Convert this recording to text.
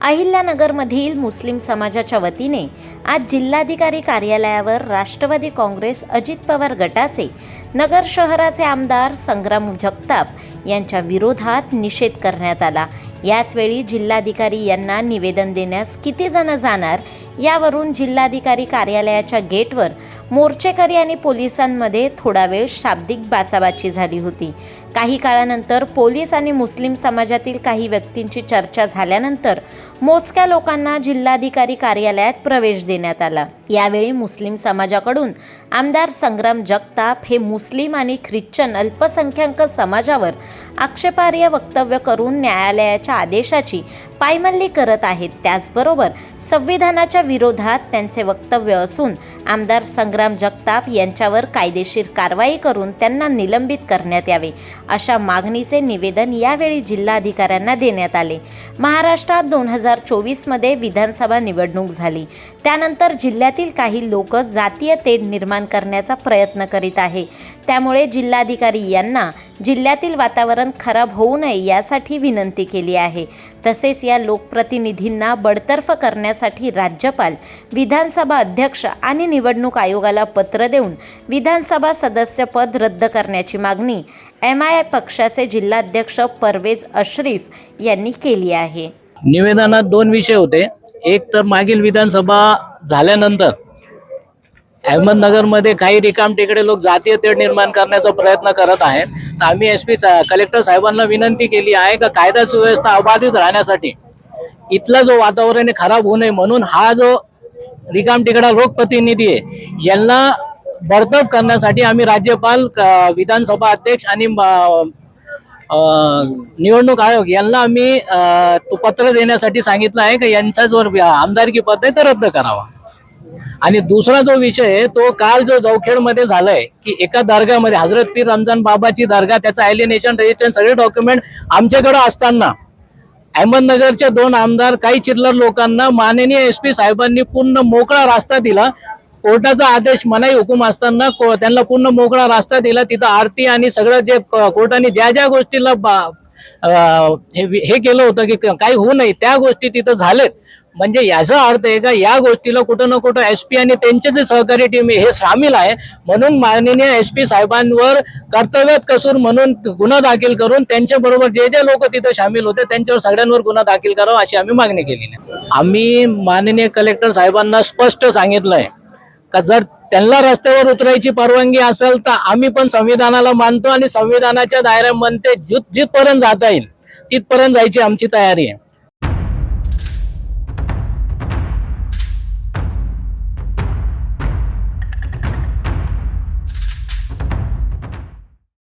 अहिल्यानगरमधील मुस्लिम समाजाच्या वतीने आज जिल्हाधिकारी कार्यालयावर राष्ट्रवादी काँग्रेस अजित पवार गटाचे नगर शहराचे आमदार संग्राम जगताप यांच्या विरोधात निषेध करण्यात आला। याचवेळी जिल्हाधिकारी यांना निवेदन देण्यास किती जण जाणार यावरून जिल्हाधिकारी कार्यालयाच्या गेटवर मोर्चेकरी आणि पोलिसांमध्ये थोडा वेळ शाब्दिक बाचाबाची झाली होती। काही काळानंतर पोलीस आणि मुस्लिम समाजातील काही व्यक्तींची चर्चा झाल्यानंतर मोजक्या लोकांना जिल्हाधिकारी कार्यालयात प्रवेश देण्यात आला। यावेळी मुस्लिम समाजाकडून आमदार संग्राम जगताप हे मुस्लिम आणि ख्रिश्चन अल्पसंख्याक समाजावर आक्षेपार्ह वक्तव्य करून न्यायालयाच्या आदेशाची पायमल्ली करत आहेत। त्याचबरोबर संविधानाच्या विरोधात त्यांचे वक्तव्य असून आमदार संग्राम जगताप यांच्यावर कायदेशीर कारवाई करून त्यांना निलंबित करण्यात यावे अशा मागणीचे निवेदन यावेळी जिल्हाधिकाऱ्यांना देण्यात आले। महाराष्ट्रात 2024 मध्ये विधानसभा निवडणूक झाली, त्यानंतर जिल्ह्यातील काही लोक जातीय तेढ निर्माण करण्याचा प्रयत्न करीत आहे। त्यामुळे जिल्हाधिकारी यांना जिल्ह्यातील वातावरण खराब होऊ नये यासाठी विनंती केली आहे। तसेच या लोकप्रतिनिधींना बडतर्फ करण्यासाठी राज्यपाल, विधानसभा अध्यक्ष आणि निवडणूक आयोगाला पत्र देऊन विधानसभा सदस्यपद रद्द करण्याची मागणी MII पक्षाचे जिल्हाध्यक्ष परवेज अशरीफ यांनी केली आहे। निवेदनात दोन विषय होते। एक तर मागील विधानसभा झाल्यानंतर अहमदनगरमध्ये काही रिकाम टेकडे लोक जातीय तेढ निर्माण करण्याचा प्रयत्न करत आहेत। तर आम्ही SP कलेक्टर साहेबांना विनंती केली आहे का कायदा सुव्यवस्था अबाधित राहण्यासाठी इथला जो वातावरण आहे खराब होऊ नये म्हणून हा जो रिकाम टेकडा लोकप्रतिनिधी आहे यांना बडतर्फ करण्यासाठी आम्ही राज्यपाल, विधानसभा अध्यक्ष आणि निवडणूक आयोग यांना आम्ही पत्र देण्यासाठी सांगितलं आहे की यांचा जो आमदारकी पद आहे ते रद्द करावा। आणि दुसरा जो विषय आहे तो काल जो जवखेडमध्ये झालाय की एका दर्गामध्ये हजरत पीर रमजान बाबाची दर्गा, त्याचा ॲलिनेशन रजिस्ट्रेशन सगळे डॉक्युमेंट आमच्याकडे असताना अहमदनगरचे दोन आमदार काही चिल्लर लोकांना माननीय SP साहेबांनी पूर्ण मोकळा रास्ता दिला। कोर्टाचा आदेश मनाई हुकूम असताना त्यांना पूर्ण मोकळा रास्ता दिला। तिथं आरती आणि सगळं जे कोर्टाने ज्या ज्या गोष्टीला हे केलं होतं की काही होऊ नये त्या गोष्टी तिथं झालेत। म्हणजे याचा अर्थ आहे का या गोष्टीला कुठं ना कुठं SP आणि त्यांचे जे सहकारी टीम हे सामील आहे, म्हणून माननीय SP साहेबांवर कर्तव्यात कसूर म्हणून गुन्हा दाखल करून त्यांच्या बरोबर जे जे लोक तिथे सामील होते त्यांच्यावर सगळ्यांवर गुन्हा दाखल करावा अशी आम्ही मागणी केलेली आहे। आम्ही माननीय कलेक्टर साहेबांना स्पष्ट सांगितलंय का जर त्यांना रस्त्यावर उतरायची परवानगी असेल तर आम्ही पण संविधानाला मानतो आणि संविधानाच्या दायऱ्यामध्ये जिथपर्यंत जाता येईल तिथपर्यंत जायची आमची तयारी आहे।